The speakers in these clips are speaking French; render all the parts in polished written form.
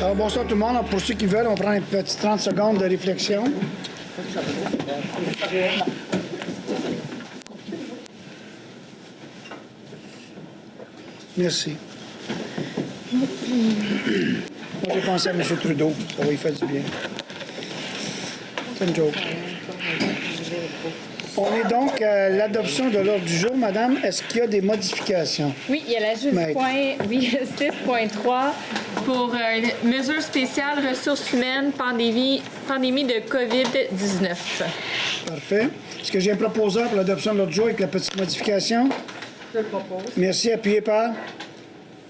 Alors, bonsoir tout le monde. Pour ceux qui veulent, on prend une petite 30 secondes de réflexion. Merci. Moi, j'ai pensé à M. Trudeau. Ça va lui faire du bien. C'est une joke. On est donc à l'adoption de l'ordre du jour. Madame, est-ce qu'il y a des modifications? Oui, il y a l'ajout du point 6.3 pour mesures spéciales, ressources humaines, pandémie de COVID-19. Parfait. Est-ce que j'ai un proposeur pour l'adoption de l'ordre du jour avec la petite modification? Je le propose. Merci. Appuyé par?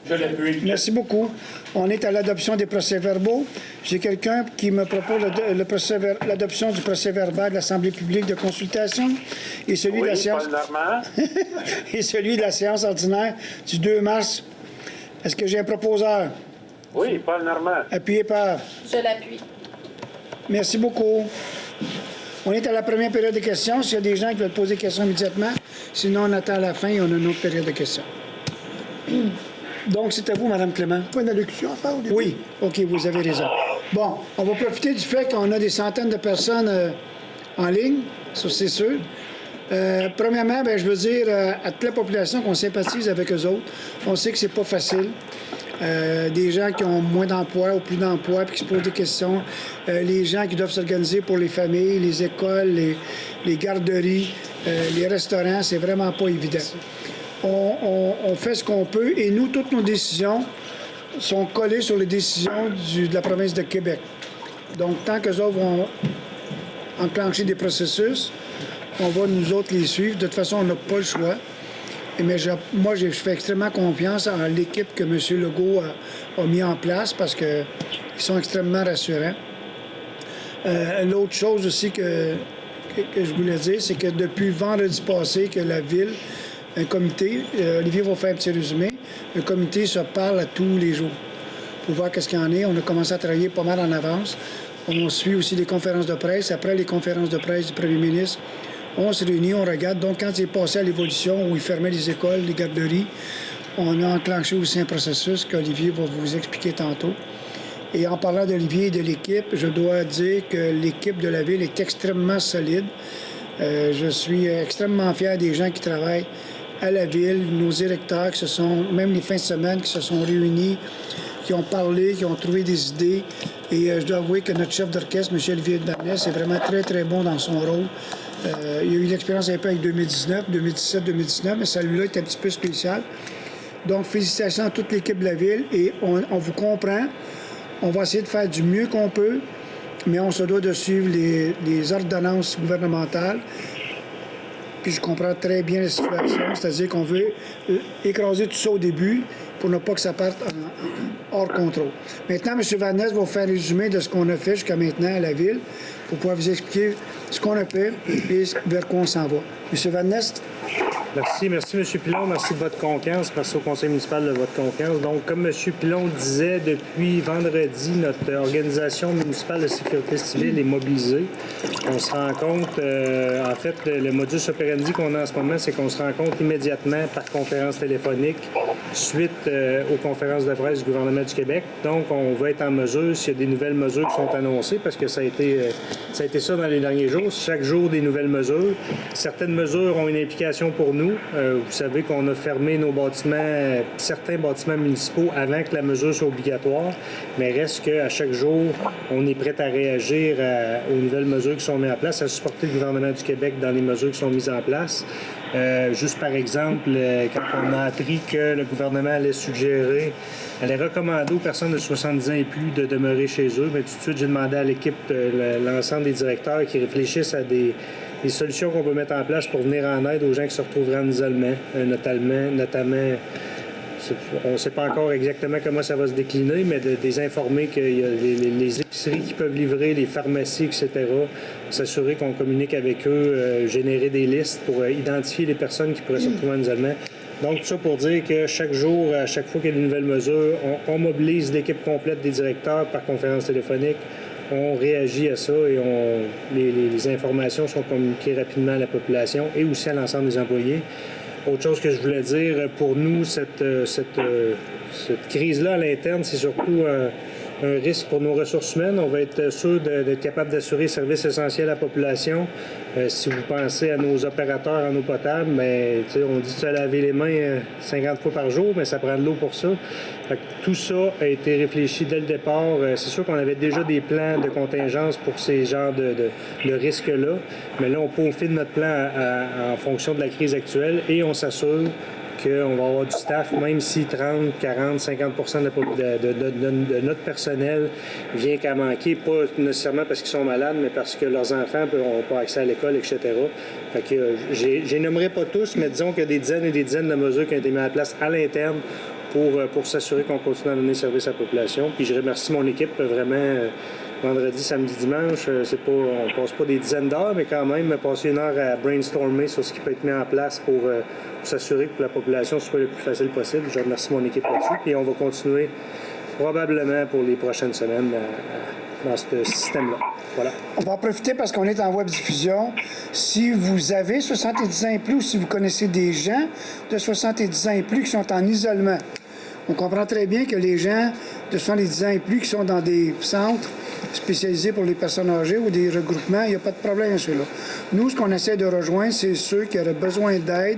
Je l'appuie. Merci beaucoup. On est à l'adoption des procès-verbaux. J'ai quelqu'un qui me propose l'adoption du procès-verbal de l'Assemblée publique de consultation et celui de la séance... Paul Normand. et celui de la séance ordinaire du 2 mars. Est-ce que j'ai un proposeur? Oui, Paul Normand. Appuyé par? Je l'appuie. Merci beaucoup. On est à la première période de questions. S'il y a des gens qui veulent poser des questions immédiatement, sinon on attend la fin et on a une autre période de questions. Donc, c'est à vous, Mme Clément. Pas une allocution à faire au début? Oui, OK, vous avez raison. Bon, on va profiter du fait qu'on a des centaines de personnes en ligne, ça c'est sûr. Premièrement, je veux dire à toute la population qu'on sympathise avec eux autres. On sait que c'est pas facile. Des gens qui ont moins d'emploi ou plus d'emploi puis qui se posent des questions. Les gens qui doivent s'organiser pour les familles, les écoles, les garderies, les restaurants, c'est vraiment pas évident. On fait ce qu'on peut et nous, toutes nos décisions sont collées sur les décisions de la province de Québec. Donc, tant qu'eux autres vont enclencher des processus, on va nous autres les suivre. De toute façon, on n'a pas le choix. Mais moi, je fais extrêmement confiance en l'équipe que M. Legault a mis en place parce qu'ils sont extrêmement rassurants. L'autre chose aussi que je voulais dire, c'est que depuis vendredi passé, que la Ville, un comité, Olivier va faire un petit résumé, un comité se parle à tous les jours pour voir qu'est-ce qu'il y en est. On a commencé à travailler pas mal en avance. On suit aussi les conférences de presse. Après les conférences de presse du premier ministre, on se réunit, on regarde. Donc, quand il est passé à l'évolution, où il fermait les écoles, les garderies, on a enclenché aussi un processus qu'Olivier va vous expliquer tantôt. Et en parlant d'Olivier et de l'équipe, je dois dire que l'équipe de la Ville est extrêmement solide. Je suis extrêmement fier des gens qui travaillent à la Ville, nos directeurs qui même les fins de semaine, qui se sont réunis, qui ont parlé, qui ont trouvé des idées. Et je dois avouer que notre chef d'orchestre, M. Olivier Barnès, est vraiment très, très bon dans son rôle. Il y a eu une expérience un peu avec 2017, 2019, mais celui-là est un petit peu spécial. Donc, félicitations à toute l'équipe de la Ville et on vous comprend. On va essayer de faire du mieux qu'on peut, mais on se doit de suivre les ordonnances gouvernementales. Puis je comprends très bien la situation, c'est-à-dire qu'on veut écraser tout ça au début pour ne pas que ça parte hors contrôle. Maintenant, M. Vaness va vous faire un résumé de ce qu'on a fait jusqu'à maintenant à la Ville pour pouvoir vous expliquer ce qu'on a fait et vers quoi on s'en va. M. Vaness? Merci, M. Pilon. Merci de votre confiance. Merci au Conseil municipal de votre confiance. Donc, comme M. Pilon disait, depuis vendredi, notre organisation municipale de sécurité civile est mobilisée. On se rend compte, en fait, le modus operandi qu'on a en ce moment, c'est qu'on se rend compte immédiatement par conférence téléphonique suite aux conférences de presse du gouvernement du Québec. Donc, on va être en mesure, s'il y a des nouvelles mesures qui sont annoncées, parce que ça a été ça dans les derniers jours, chaque jour des nouvelles mesures. Certaines mesures ont une implication pour nous. Vous savez qu'on a fermé nos bâtiments, certains bâtiments municipaux avant que la mesure soit obligatoire, mais reste qu'à chaque jour, on est prêt à réagir aux nouvelles mesures qui sont mises en place, à supporter le gouvernement du Québec dans les mesures qui sont mises en place. Juste par exemple, quand on a appris que le gouvernement allait recommander aux personnes de 70 ans et plus de demeurer chez eux, mais tout de suite, j'ai demandé à l'équipe, l'ensemble des directeurs qui réfléchissent à des solutions qu'on peut mettre en place pour venir en aide aux gens qui se retrouveraient en isolement, notamment on ne sait pas encore exactement comment ça va se décliner, mais de les informer qu'il y a les épiceries qui peuvent livrer, les pharmacies, etc., s'assurer qu'on communique avec eux, générer des listes pour identifier les personnes qui pourraient se retrouver en isolement. Donc, tout ça pour dire que chaque jour, à chaque fois qu'il y a une nouvelle mesure, on mobilise l'équipe complète des directeurs par conférence téléphonique. On réagit à ça et les informations sont communiquées rapidement à la population et aussi à l'ensemble des employés. Autre chose que je voulais dire, pour nous, cette crise-là à l'interne, c'est surtout un risque pour nos ressources humaines. On va être sûr d'être capable d'assurer les services essentiels à la population. Si vous pensez à nos opérateurs en eau potable, mais on dit de se laver les mains 50 fois par jour, mais ça prend de l'eau pour ça. Fait que tout ça a été réfléchi dès le départ. C'est sûr qu'on avait déjà des plans de contingence pour ces genres de risques-là, mais là, on peaufine notre plan en fonction de la crise actuelle et on s'assure qu'on va avoir du staff, même si 30, 40, 50 de notre personnel vient qu'à manquer, pas nécessairement parce qu'ils sont malades, mais parce que leurs enfants n'ont pas accès à l'école, etc. Fait que je les nommerai pas tous, mais disons qu'il y a des dizaines et des dizaines de mesures qui ont été mises en place à l'interne pour s'assurer qu'on continue à donner service à la population. Puis je remercie mon équipe vraiment. Vendredi, samedi, dimanche, on passe pas des dizaines d'heures, mais quand même, passer une heure à brainstormer sur ce qui peut être mis en place pour s'assurer que la population soit le plus facile possible. Je remercie mon équipe là-dessus. Et on va continuer probablement pour les prochaines semaines dans ce système-là. Voilà. On va en profiter parce qu'on est en web diffusion. Si vous avez 70 ans et plus ou si vous connaissez des gens de 70 ans et plus qui sont en isolement, on comprend très bien que les gens de 70 ans et plus qui sont dans des centres spécialisés pour les personnes âgées ou des regroupements, il n'y a pas de problème à ceux-là. Nous, ce qu'on essaie de rejoindre, c'est ceux qui auraient besoin d'aide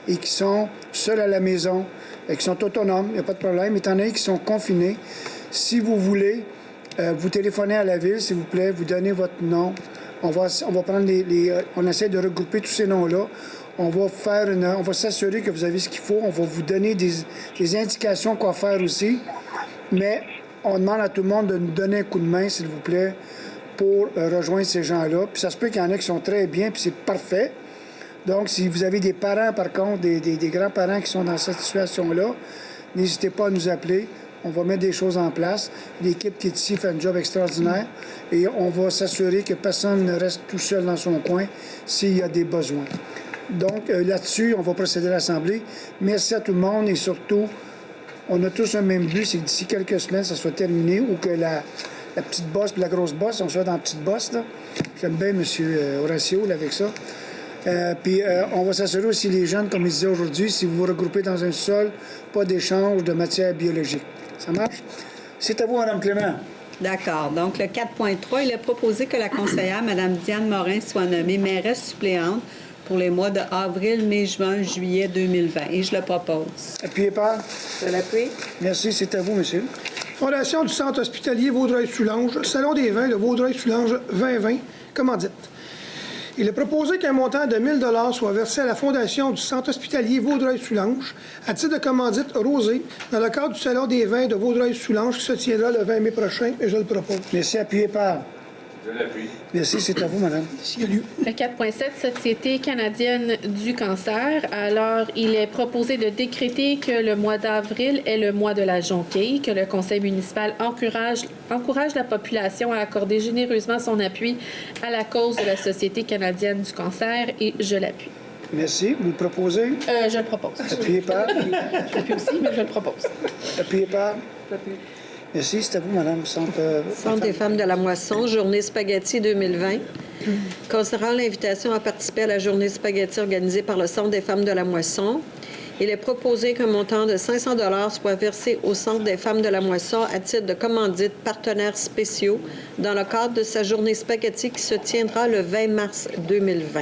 et qui sont seuls à la maison et qui sont autonomes. Il n'y a pas de problème. Étant donné qu'ils sont confinés, si vous voulez, vous téléphonez à la ville, s'il vous plaît, vous donnez votre nom. On va prendre on essaie de regrouper tous ces noms-là. On va s'assurer que vous avez ce qu'il faut. On va vous donner des indications quoi faire aussi. Mais on demande à tout le monde de nous donner un coup de main, s'il vous plaît, pour rejoindre ces gens-là. Puis ça se peut qu'il y en a qui sont très bien, puis c'est parfait. Donc, si vous avez des parents, par contre, des grands-parents qui sont dans cette situation-là, n'hésitez pas à nous appeler. On va mettre des choses en place. L'équipe qui est ici fait un job extraordinaire et on va s'assurer que personne ne reste tout seul dans son coin s'il y a des besoins. Donc, là-dessus, on va procéder à l'Assemblée. Merci à tout le monde et surtout, on a tous un même but, c'est que d'ici quelques semaines, ça soit terminé ou que la petite bosse et la grosse bosse, on soit dans la petite bosse. Là. J'aime bien M. Horacio là, avec ça. Puis on va s'assurer aussi les jeunes, comme il disait aujourd'hui, si vous vous regroupez dans un sol, pas d'échange de matières biologiques. Ça marche? C'est à vous, Mme Clément. D'accord. Donc, le 4.3, il est proposé que la conseillère, Mme Diane Morin, soit nommée mairesse suppléante pour les mois de avril, mai, juin, juillet 2020. Et je le propose. Appuyez par. Je l'appuie. Merci. C'est à vous, monsieur. Fondation du Centre hospitalier Vaudreuil-Soulanges, Salon des vins de Vaudreuil-Soulanges 2020, commandite. Il est proposé qu'un montant de 1 000 soit versé à la Fondation du Centre hospitalier Vaudreuil-Soulanges à titre de commandite rosée dans le cadre du Salon des vins de Vaudreuil-Soulanges qui se tiendra le 20 mai prochain et je le propose. Merci. Appuyez par. Je l'appuie. Merci. C'est à vous, madame. Le 4.7, Société canadienne du cancer. Alors, il est proposé de décréter que le mois d'avril est le mois de la jonquille, que le conseil municipal encourage la population à accorder généreusement son appui à la cause de la Société canadienne du cancer et je l'appuie. Merci. Vous le proposez? Je le propose. Appuyez par. Je l'appuie aussi, mais je le propose. Appuyez par. Merci. C'est à vous, madame. Centre des femmes de la moisson, Journée Spaghetti 2020. Concernant l'invitation à participer à la Journée Spaghetti organisée par le Centre des femmes de la moisson, il est proposé qu'un montant de 500 $ soit versé au Centre des femmes de la moisson à titre de commandite partenaires spéciaux dans le cadre de sa Journée Spaghetti qui se tiendra le 20 mars 2020.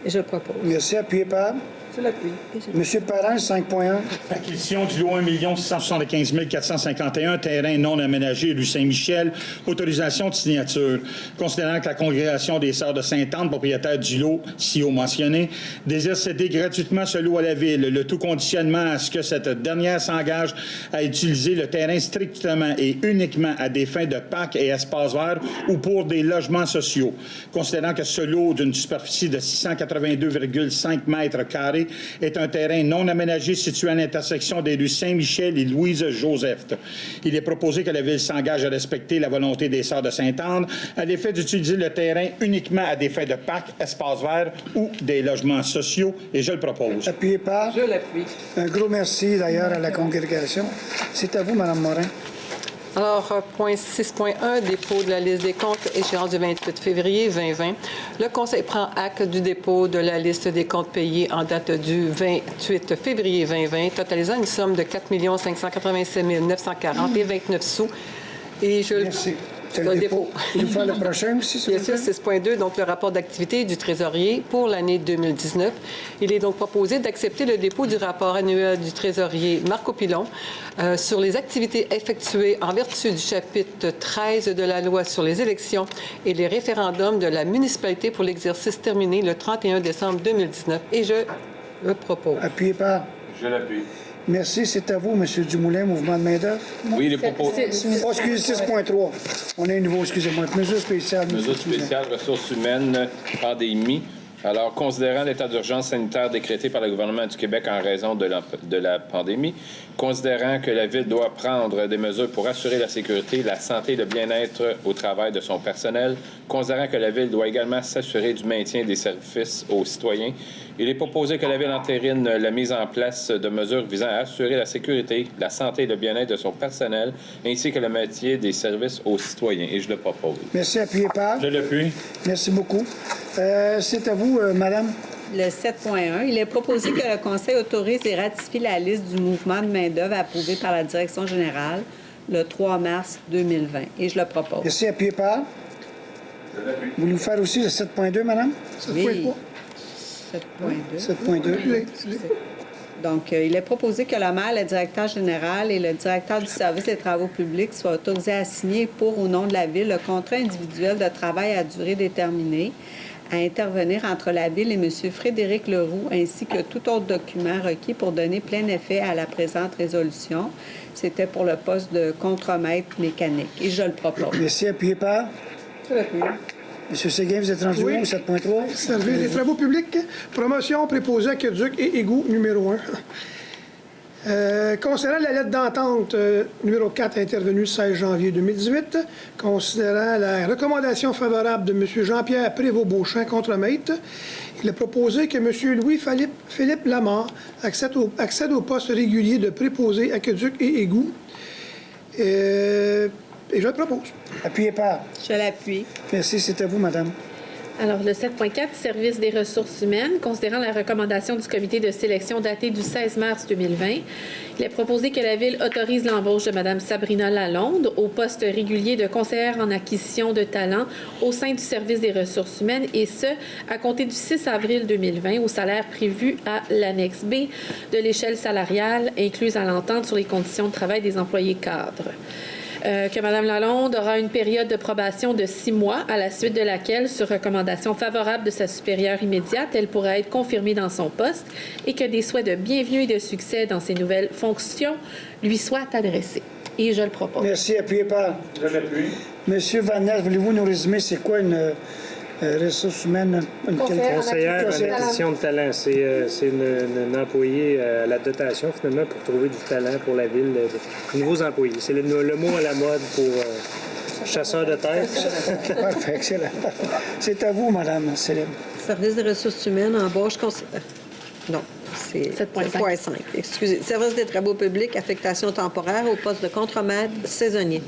Et je le propose. Merci. Appuyez par. Je l'appuie. Monsieur Parent, 5.1. Acquisition du lot 1 675 451, terrain non aménagé rue Saint-Michel, autorisation de signature. Considérant que la congrégation des Sœurs de Sainte-Anne, propriétaire du lot si haut mentionné, désire céder gratuitement ce lot à la Ville, le tout conditionnement à ce que cette dernière s'engage à utiliser le terrain strictement et uniquement à des fins de parcs et espaces verts ou pour des logements sociaux. Considérant que ce lot d'une superficie de 682,5 mètres carrés est un terrain non aménagé situé à l'intersection des rues Saint-Michel et Louise-Joseph. Il est proposé que la Ville s'engage à respecter la volonté des Sœurs de Sainte-Anne à l'effet d'utiliser le terrain uniquement à des fins de parcs, espaces verts ou des logements sociaux, et je le propose. Appuyez par. Je l'appuie. Un gros merci, d'ailleurs, à la congrégation. C'est à vous, Mme Morin. Alors, point 6.1, dépôt de la liste des comptes, échéance du 28 février 2020. Le Conseil prend acte du dépôt de la liste des comptes payés en date du 28 février 2020, totalisant une somme de 4 587 940 et 29 sous. Et je Merci. C'est le dépôt. Il nous faut le prochain aussi, s'il Bien vous sûr, plaît. 6.2, donc le rapport d'activité du trésorier pour l'année 2019. Il est donc proposé d'accepter le dépôt du rapport annuel du trésorier Marco Pilon sur les activités effectuées en vertu du chapitre 13 de la loi sur les élections et les référendums de la municipalité pour l'exercice terminé le 31 décembre 2019. Et je le propose. Appuyé par... Je l'appuie. Merci, c'est à vous, M. Dumoulin, mouvement de main-d'œuvre. Oui, les propos. Oh, excusez, 6.3. On a un nouveau, excusez-moi. Mesure spéciale. Mesures spéciales, ressources humaines, pandémie. Alors, considérant l'état d'urgence sanitaire décrété par le gouvernement du Québec en raison de la pandémie, considérant que la Ville doit prendre des mesures pour assurer la sécurité, la santé et le bien-être au travail de son personnel, considérant que la Ville doit également s'assurer du maintien des services aux citoyens, il est proposé que la Ville entérine la mise en place de mesures visant à assurer la sécurité, la santé et le bien-être de son personnel, ainsi que le maintien des services aux citoyens. Et je le propose. Merci, appuyé par... Je l'appuie. Merci beaucoup. C'est à vous, madame. Le 7.1, il est proposé que le Conseil autorise et ratifie la liste du mouvement de main-d'œuvre approuvée par la Direction générale le 3 mars 2020. Et je le propose. Merci, appuyé par... Vous nous faire aussi le 7.2, madame? 7.2. 7.2. Donc, il est proposé que le maire, le directeur général et le directeur du service des travaux publics soient autorisés à signer pour ou non de la Ville le contrat individuel de travail à durée déterminée à intervenir entre la Ville et M. Frédéric Leroux, ainsi que tout autre document requis pour donner plein effet à la présente résolution. C'était pour le poste de contremaître mécanique. Et je le propose. Merci, appuyé par... M. Séguin, vous êtes rendu où, 7.3? Service des travaux publics, promotion, préposé, aqueduc et égout numéro 1. Considérant la lettre d'entente numéro 4 intervenue le 16 janvier 2018, considérant la recommandation favorable de M. Jean-Pierre Prévost-Beauchamp, contremaître, il est proposé que M. Louis-Philippe Lamar accède au poste régulier de préposé, aqueduc et égout. Et je le propose. Appuyé par... Je l'appuie. Merci, c'est à vous, madame. Alors, le 7.4, service des ressources humaines, considérant la recommandation du comité de sélection datée du 16 mars 2020, il est proposé que la Ville autorise l'embauche de Mme Sabrina Lalonde au poste régulier de conseillère en acquisition de talents au sein du service des ressources humaines, et ce, à compter du 6 avril 2020, au salaire prévu à l'annexe B de l'échelle salariale incluse à l'entente sur les conditions de travail des employés cadres. Que Mme Lalonde aura une période de probation de 6 mois, à la suite de laquelle, sur recommandation favorable de sa supérieure immédiate, elle pourra être confirmée dans son poste et que des souhaits de bienvenue et de succès dans ses nouvelles fonctions lui soient adressés. Et je le propose. Merci, appuyé par... Je l'appuie. Monsieur Van Ness, voulez-vous nous résumer c'est quoi une ressource humaine? Conseillère en acquisition de talent. C'est une employée à la dotation, finalement, pour trouver du talent pour la Ville. De nouveaux employés. C'est le mot à la mode pour chasseurs de tête. Parfait, excellent. C'est à vous, madame Céline. Service des ressources humaines, embauche... Non, c'est 7.5. Excusez. Service des travaux publics, affectation temporaire au poste de contremaître saisonnier.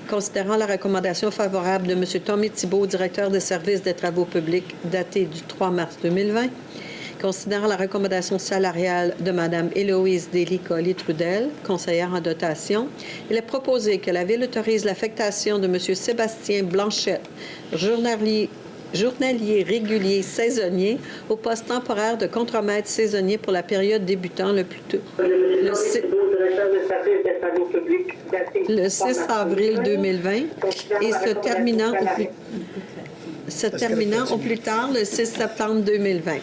Considérant la recommandation favorable de M. Tommy Thibault, directeur des services des travaux publics, datée du 3 mars 2020, considérant la recommandation salariale de Mme Héloïse Dély-Collier-Trudel, conseillère en dotation, il est proposé que la Ville autorise l'affectation de M. Sébastien Blanchette, journalier régulier saisonnier, au poste temporaire de contremaître saisonnier pour la période débutant le plus tôt. Le 6 avril 2020 et se terminant au plus tard le 6 septembre 2020.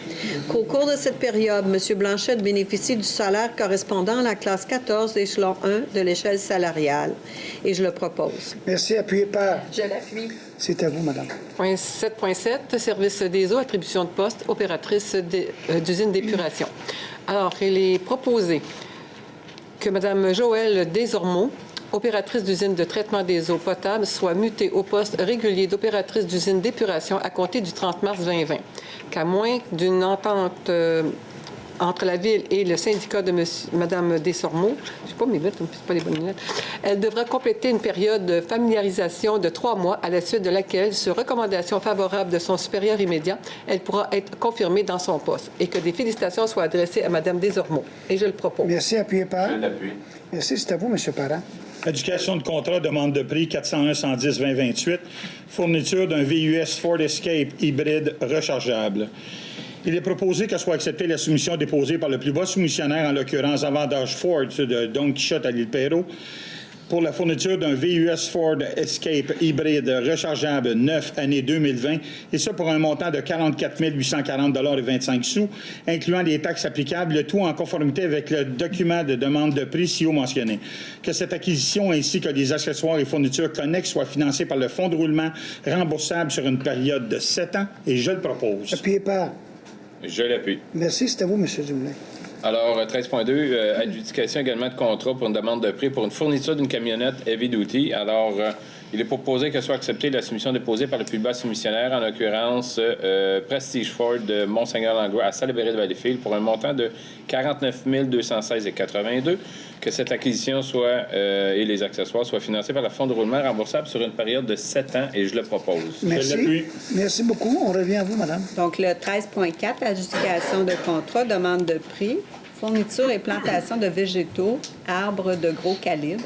Qu'au cours de cette période, M. Blanchette bénéficie du salaire correspondant à la classe 14, échelon 1 de l'échelle salariale. Et je le propose. Merci, appuyé par... Je l'appuie. C'est à vous, madame. Point 7.7, service des eaux, attribution de poste, opératrice d'usine d'épuration. Alors, il est proposé que Mme Joëlle Desormeaux, opératrice d'usine de traitement des eaux potables, soit mutée au poste régulier d'opératrice d'usine d'épuration à compter du 30 mars 2020, qu'à moins d'une entente entre la Ville et le syndicat de Mme Desormeaux. Je n'ai pas mes lunettes, pas les bonnes lunettes. Elle devra compléter une période de familiarisation de 3 mois, à la suite de laquelle, sur recommandation favorable de son supérieur immédiat, elle pourra être confirmée dans son poste et que des félicitations soient adressées à Mme Desormeaux. Et je le propose. Merci. Appuyé par? Je l'appuie. Merci. C'est à vous, M. Parent. Adjudication de contrat, demande de prix 401-110-2028, fourniture d'un VUS Ford Escape hybride rechargeable. Il est proposé que soit acceptée la soumission déposée par le plus bas soumissionnaire, en l'occurrence Avantage Ford de Don Quichotte à l'île Perrot, pour la fourniture d'un VUS Ford Escape hybride rechargeable neuf année 2020, et ça pour un montant de 44 840,25 $, incluant les taxes applicables, le tout en conformité avec le document de demande de prix ci-haut mentionné. Que cette acquisition ainsi que les accessoires et fournitures connexes soient financés par le fonds de roulement remboursable sur une période de 7 ans, et je le propose. Appuyé par? Je l'appuie. Merci. C'est à vous, M. Dumoulin. Alors, 13.2, adjudication également de contrat pour une demande de prix pour une fourniture d'une camionnette Heavy Duty. Alors, il est proposé que soit acceptée la soumission déposée par le plus bas soumissionnaire, en l'occurrence Prestige Ford de Mont-Seigneur-Langlois à Salaberry-de-Valleyfield, pour un montant de 49 216,82 $. Que cette acquisition soit et les accessoires soient financés par le fonds de roulement remboursable sur une période de 7 ans, et je le propose. Merci. Je l'appuie. Merci beaucoup. On revient à vous, madame. Donc, le 13.4, adjudication de contrat, demande de prix, fourniture et plantation de végétaux, arbres de gros calibre.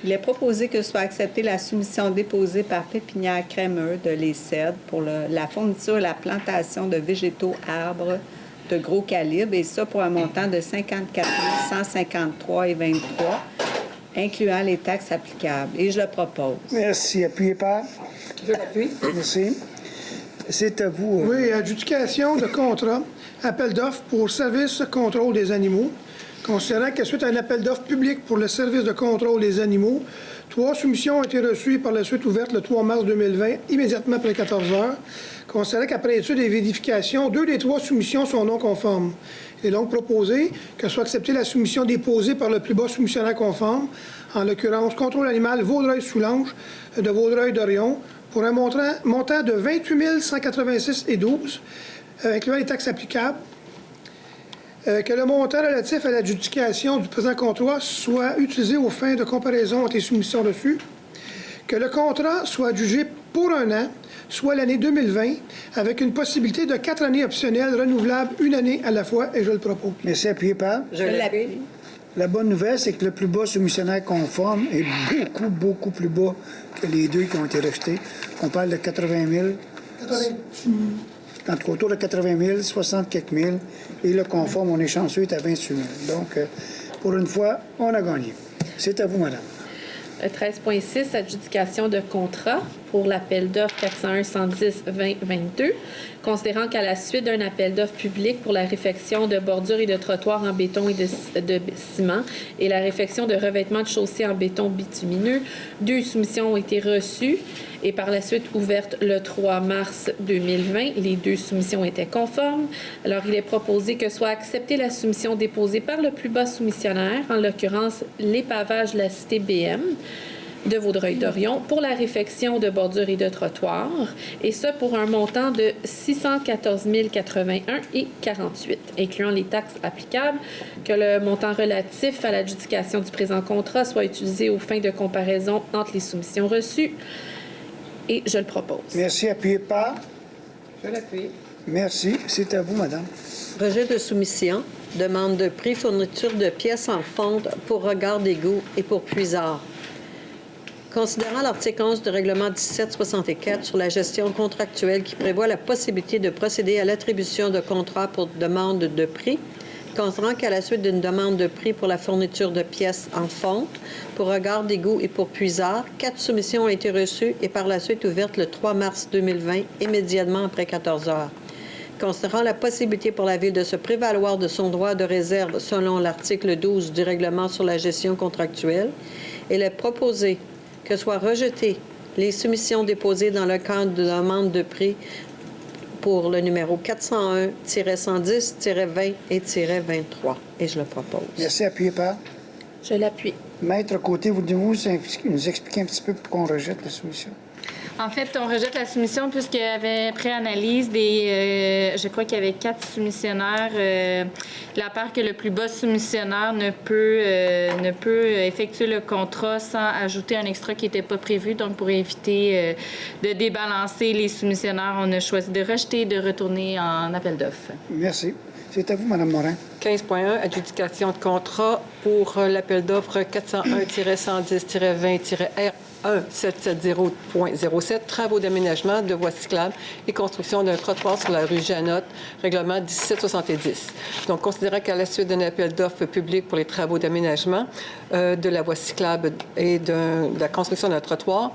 Il est proposé que soit acceptée la soumission déposée par Pépinière Crémeux de Les Cèdres pour la fourniture et la plantation de végétaux, arbres de gros calibre, et ça pour un montant de 54 153,23 $, incluant les taxes applicables. Et je le propose. Merci. Appuyé par? Je l'appuie. Merci. C'est à vous. Oui, adjudication de contrat, appel d'offres pour service contrôle des animaux. Considérant que suite à un appel d'offres public pour le service de contrôle des animaux, 3 soumissions ont été reçues et par la suite ouvertes le 3 mars 2020, immédiatement après 14 heures. Considérant qu'après étude et vérification, 2 des 3 soumissions sont non conformes. Il est donc proposé que soit acceptée la soumission déposée par le plus bas soumissionnaire conforme, en l'occurrence Contrôle animal Vaudreuil-Soulanges de Vaudreuil-Dorion, pour un montant de 28 186,12 $, incluant les taxes applicables. Que le montant relatif à l'adjudication du présent contrat soit utilisé aux fins de comparaison entre les soumissions reçues. Que le contrat soit adjugé pour 1 an, soit l'année 2020, avec une possibilité de 4 années optionnelles renouvelables 1 année à la fois, et je le propose. Merci. Appuyé par? Je l'appuie. La bonne nouvelle, c'est que le plus bas soumissionnaire conforme est beaucoup plus bas que les 2 qui ont été rejetés. On parle de 80 000. Entre autour de 80 000, 60 quelques mille. Et le conforme, on est chanceux, est à 28 000. Donc, pour une fois, on a gagné. C'est à vous, madame. 13.6, adjudication de contrat pour l'appel d'offres 401-110-2022, considérant qu'à la suite d'un appel d'offres public pour la réfection de bordures et de trottoirs en béton et de ciment et la réfection de revêtements de chaussées en béton bitumineux, 2 soumissions ont été reçues et par la suite ouvertes le 3 mars 2020. Les 2 soumissions étaient conformes. Alors, il est proposé que soit acceptée la soumission déposée par le plus bas soumissionnaire, en l'occurrence l'épavage de la cité BM de Vaudreuil-Dorion, pour la réfection de bordures et de trottoirs, et ça pour un montant de 614 081,48 $, incluant les taxes applicables, que le montant relatif à l'adjudication du présent contrat soit utilisé aux fins de comparaison entre les soumissions reçues, et je le propose. Merci. Appuyé par? Je l'appuie. Merci. C'est à vous, madame. Rejet de soumission, demande de prix, fourniture de pièces en fonte pour regard d'égout et pour puisard. Considérant l'article 11 du règlement 1764 sur la gestion contractuelle qui prévoit la possibilité de procéder à l'attribution de contrats pour demande de prix, considérant qu'à la suite d'une demande de prix pour la fourniture de pièces en fonte, pour regard d'égout et pour puisard, 4 soumissions ont été reçues et par la suite ouvertes le 3 mars 2020, immédiatement après 14 heures. Considérant la possibilité pour la Ville de se prévaloir de son droit de réserve selon l'article 12 du règlement sur la gestion contractuelle, il est proposé que soient rejetées les soumissions déposées dans le cadre de demande de prix pour le numéro 401-110-20 et -23. Et je le propose. Merci. Appuyé par? Je l'appuie. Maître Côté, voulez-vous nous expliquer un petit peu pourquoi on rejette la soumission? En fait, on rejette la soumission puisqu'il y avait préanalyse des... je crois qu'il y avait 4 soumissionnaires. La part que le plus bas soumissionnaire ne peut effectuer le contrat sans ajouter un extra qui n'était pas prévu. Donc, pour éviter de débalancer les soumissionnaires, on a choisi de rejeter et de retourner en appel d'offres. Merci. C'est à vous, Mme Morin. 15.1, adjudication de contrat pour l'appel d'offres 401-110-20-R 1770.07, travaux d'aménagement de voies cyclables et construction d'un trottoir sur la rue Janotte, règlement 1770. Donc, considérant qu'à la suite d'un appel d'offres public pour les travaux d'aménagement de la voie cyclable et de la construction d'un trottoir,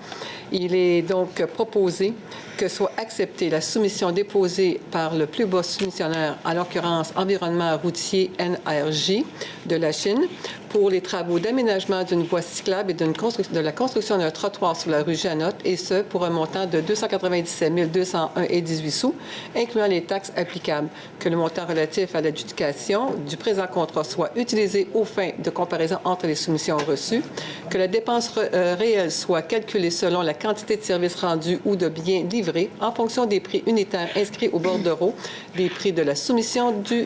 il est donc proposé que soit acceptée la soumission déposée par le plus bas soumissionnaire, en l'occurrence Environnement routier NRJ de la Chine, pour les travaux d'aménagement d'une voie cyclable et de la construction d'un trottoir sur la rue Janotte, et ce, pour un montant de 297 201,18 sous, incluant les taxes applicables. Que le montant relatif à l'adjudication du présent contrat soit utilisé aux fins de comparaison entre les soumissions reçues, que la dépense réelle soit calculée selon la quantité de services rendus ou de biens livrés en fonction des prix unitaires inscrits au bordereau des prix de la soumission de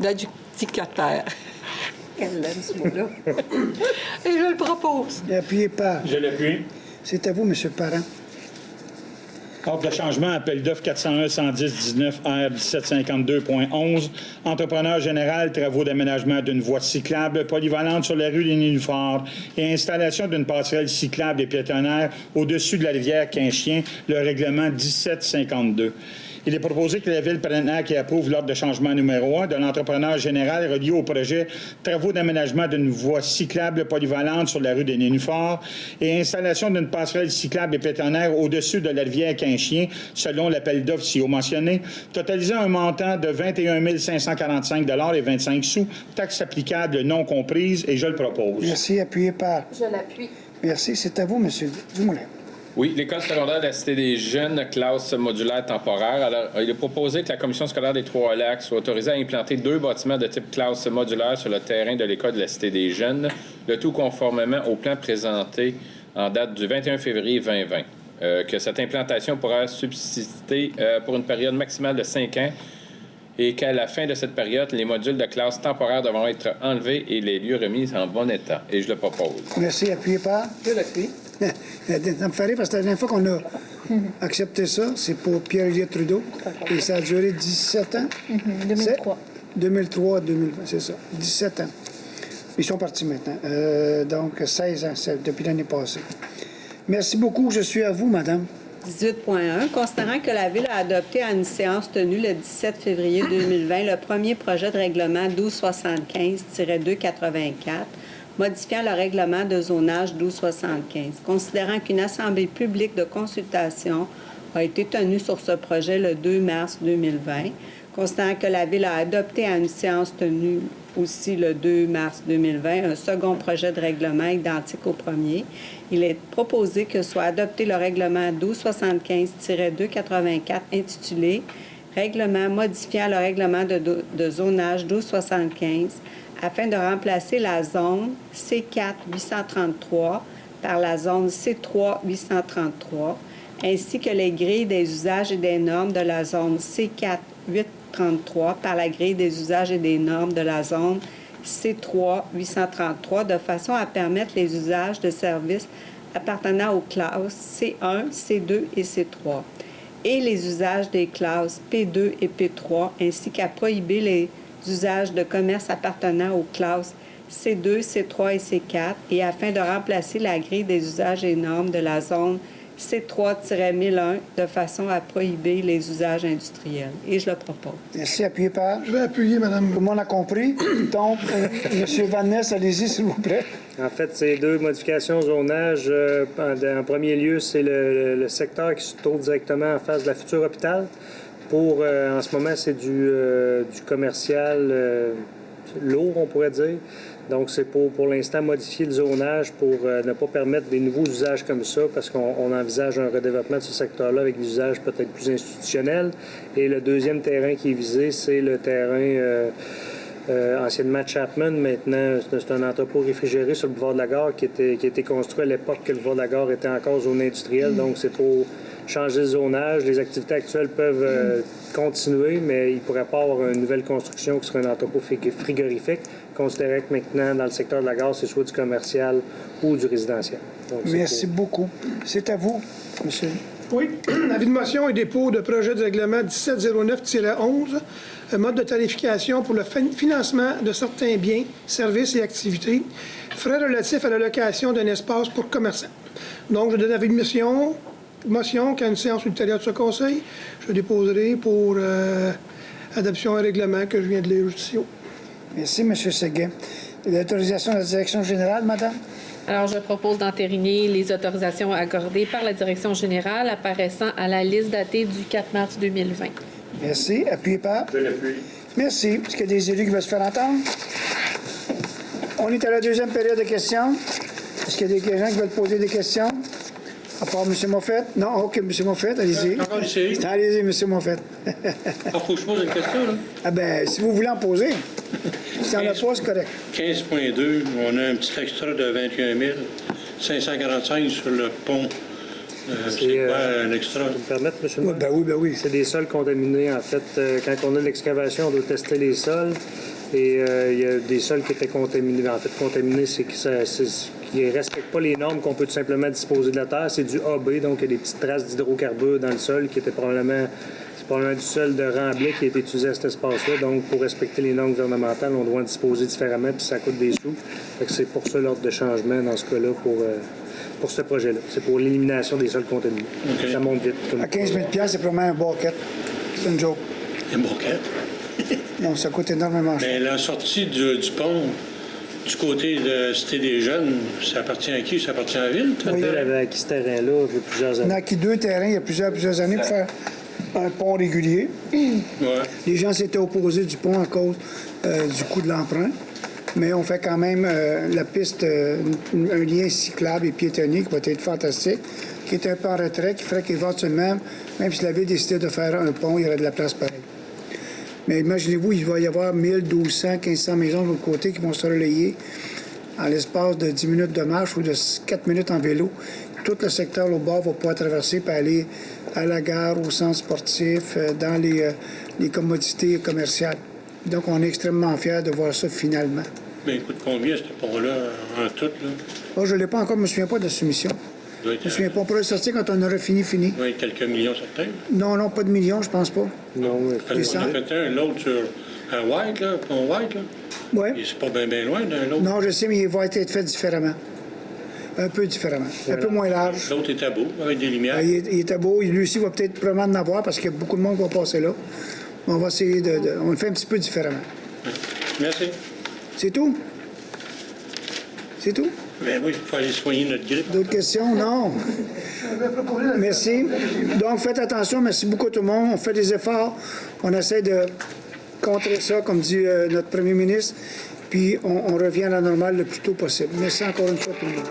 l'adjudicataire. Elle aime ce mot-là. Et je le propose. Appuyez par. Je l'appuie. C'est à vous, M. Parent. Ordre de changement, appel d'offres 401-110-19R 1752.11. Entrepreneur général, travaux d'aménagement d'une voie cyclable polyvalente sur la rue des Nénuphars et installation d'une passerelle cyclable et piétonnaire au-dessus de la rivière Quinchien, le règlement 1752. Il est proposé que la Ville prenne acte et approuve l'ordre de changement numéro 1 de l'entrepreneur général relié au projet travaux d'aménagement d'une voie cyclable polyvalente sur la rue des Nénuphars et installation d'une passerelle cyclable et piétonnaire au-dessus de la rivière Quinchien, selon l'appel d'offres ci-haut mentionné, totalisant un montant de 21 545,25 sous, taxes applicables non comprises, et je le propose. Merci. Appuyez par. Je l'appuie. Merci. C'est à vous, M. Dumoulin. Oui, l'École secondaire de la Cité des Jeunes, classe modulaire temporaire. Alors, il est proposé que la Commission scolaire des Trois-Lacs soit autorisée à implanter 2 bâtiments de type classe modulaire sur le terrain de l'École de la Cité des Jeunes, le tout conformément au plan présenté en date du 21 février 2020. Que cette implantation pourra subsister pour une période maximale de 5 ans et qu'à la fin de cette période, les modules de classe temporaire devront être enlevés et les lieux remis en bon état. Et je le propose. Merci. Appuyez par. Je l'appuie. Ça me fait rire parce que la dernière fois qu'on a accepté ça, c'est pour Pierre-Éliott Trudeau. Et ça a duré 17 ans. 2003. 2003, 2020, c'est ça. 17 ans. Ils sont partis maintenant. Donc, 16 ans, c'est depuis l'année passée. Merci beaucoup. Je suis à vous, madame. 18.1. Considérant que la Ville a adopté à une séance tenue le 17 février 2020 le premier projet de règlement 1275-284, modifiant le règlement de zonage 1275. Considérant qu'une assemblée publique de consultation a été tenue sur ce projet le 2 mars 2020, considérant que la Ville a adopté à une séance tenue aussi le 2 mars 2020 un second projet de règlement identique au premier, il est proposé que soit adopté le règlement 1275-284 intitulé « Règlement modifiant le règlement de zonage 1275 » afin de remplacer la zone C4 833 par la zone C3 833, ainsi que les grilles des usages et des normes de la zone C4 833 par la grille des usages et des normes de la zone C3 833, de façon à permettre les usages de services appartenant aux classes C1, C2 et C3, et les usages des classes P2 et P3, ainsi qu'à prohiber les usages de commerce appartenant aux classes C2, C3 et C4, et afin de remplacer la grille des usages et normes de la zone C3-1001 de façon à prohiber les usages industriels. Et je le propose. Merci. Appuyez par. Je vais appuyer, madame. Tout le monde a compris. Donc, M. Van Ness, allez-y, s'il vous plaît. En fait, c'est 2 modifications au zonage. En premier lieu, c'est le secteur qui se trouve directement en face de la future hôpital. En ce moment, c'est du commercial lourd, on pourrait dire. Donc, c'est pour l'instant modifier le zonage pour ne pas permettre des nouveaux usages comme ça, parce qu'on envisage un redéveloppement de ce secteur-là avec des usages peut-être plus institutionnels. Et le deuxième terrain qui est visé, c'est le terrain anciennement Chapman. Maintenant, c'est un entrepôt réfrigéré sur le boulevard de la Gare qui a été construit à l'époque que le boulevard de la Gare était encore zone industrielle. Donc, c'est pour changer le zonage. Les activités actuelles peuvent continuer, mais il ne pourrait pas avoir une nouvelle construction qui serait un entrepôt frigorifique, considérant que maintenant, dans le secteur de la gare, c'est soit du commercial ou du résidentiel. Donc, Merci beaucoup. C'est à vous, monsieur. Oui. Avis de motion et dépôt de projet de règlement 1709-11, mode de tarification pour le financement de certains biens, services et activités, frais relatifs à la location d'un espace pour commerçants. Donc, je donne avis de motion qu'à une séance ultérieure de ce conseil, je déposerai pour adoption un règlement que je viens de lire ici. Merci, M. Séguin. L'autorisation de la direction générale, madame? Alors, je propose d'entériner les autorisations accordées par la direction générale apparaissant à la liste datée du 4 mars 2020. Merci. Appuyé par? Je l'appuie. Merci. Est-ce qu'il y a des élus qui veulent se faire entendre? On est à la deuxième période de questions. Est-ce qu'il y a des gens qui veulent poser des questions? À part M. Moffett? Non, OK, M. Moffett, allez-y. Encore ici. Allez-y, M. Moffett. Faut que je pose une question, là. Ah ben, si vous voulez en poser. Si on en a pas, c'est correct. 15.2, on a un petit extra de 21 545 sur le pont. C'est quoi un extra? Vous me permettre, M. le maire? Ben oui. C'est des sols contaminés. En fait, quand on a l'excavation, on doit tester les sols. Et il y a des sols qui étaient contaminés. En fait, contaminés, c'est qu'ils ne respectent pas les normes qu'on peut tout simplement disposer de la terre. C'est du AB, donc il y a des petites traces d'hydrocarbures dans le sol qui étaient probablement du sol de Remblai qui a été utilisé à cet espace-là. Donc, pour respecter les normes gouvernementales, on doit en disposer différemment, puis ça coûte des sous. Fait que c'est pour ça l'ordre de changement dans ce cas-là pour ce projet-là. C'est pour l'élimination des sols contaminés. Okay. Ça monte vite. À 15 000 $, c'est probablement un bucket. C'est une joke. Un bucket? Non, ça coûte énormément cher. Mais la sortie du pont, du côté de Cité des Jeunes, ça appartient à qui? Ça appartient à la ville? Oui, elle avait acquis ce terrain-là il y a plusieurs années. On a acquis 2 terrains il y a plusieurs années pour faire un pont régulier. Ouais. Les gens s'étaient opposés du pont à cause du coût de l'emprunt. Mais on fait quand même la piste, un lien cyclable et piétonnier qui va être fantastique, qui est un peu en retrait, qui ferait qu'éventuellement, même si la ville décidait de faire un pont, il y aurait de la place pareille. Mais imaginez-vous, il va y avoir 1 1200, 1500 maisons de l'autre côté qui vont se relayer en l'espace de 10 minutes de marche ou de 4 minutes en vélo. Tout le secteur au bord va pouvoir traverser pour aller à la gare, au centre sportif, dans les commodités commerciales. Donc, on est extrêmement fiers de voir ça finalement. Mais écoute, combien ce pont-là en tout, là? Oh, je ne l'ai pas encore, je ne me souviens pas de la soumission. Je ne me souviens pas. On pourrait le sortir quand on aura fini. Oui, quelques millions certains. Non, pas de millions, je pense pas. Non, on a fait l'autre sur un White, là, pont White, là. Oui. Et c'est pas bien loin d'un autre. Non, je sais, mais il va être fait différemment. Un peu différemment. Voilà. Un peu moins large. L'autre est à beau, avec des lumières. Il est à beau. Lui aussi va peut-être probablement en avoir parce qu'il y a beaucoup de monde qui va passer là. On va essayer on le fait un petit peu différemment. Merci. C'est tout? C'est tout? Ben oui, il faut aller soigner notre grippe. D'autres questions? Non. Merci. Donc, faites attention. Merci beaucoup à tout le monde. On fait des efforts. On essaie de contrer ça, comme dit notre premier ministre. Puis, on revient à la normale le plus tôt possible. Merci encore une fois tout le monde.